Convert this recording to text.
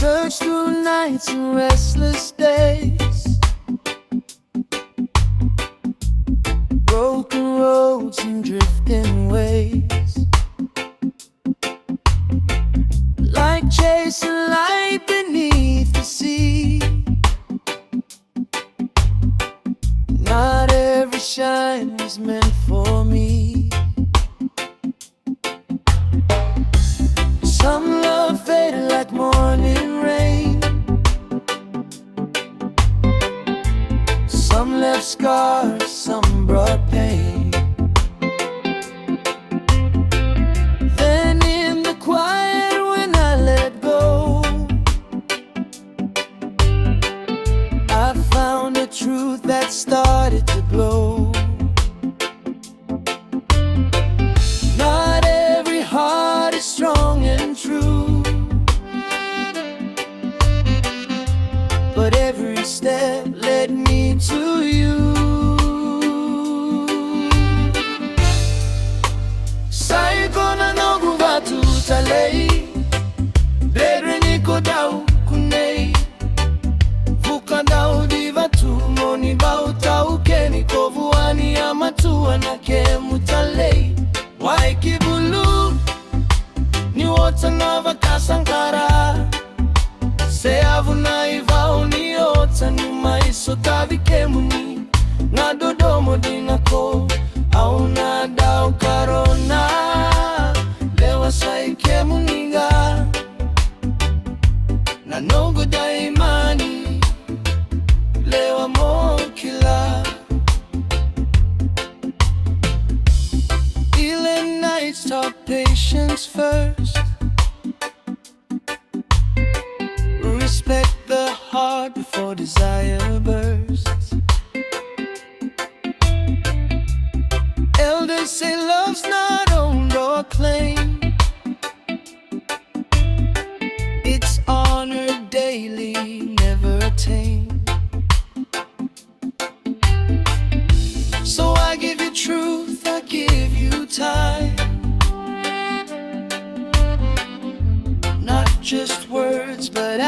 search through nights and restless days, broken roads and drifting waves, like chasing light beneath the sea. Not every shine was meant for me. Some love faded like morning rain, some left scars, some brought pain. Then in the quiet when I let go, I found a truth that started to glow. Not every heart is strong and true, but every step led me to you. Saiko na noqu vatu talei, bedre niko dau kunei, vuka dau di vatu moni bau tau keni kovuani amatua na kemu talei. Waikibulu ni wota nova kasankara, se avuna ivao ni ota nyuma isotavi kemuni, na dodomo dinako au na dau karona, lewa sai kemuniga na Noqu Daimani, lewa mokila. Nights taught patience first, respect the heart before desire bursts. Elders say love's not owned or claimed, it's honored daily, never attained. So I give you truth, I give you time, not just words but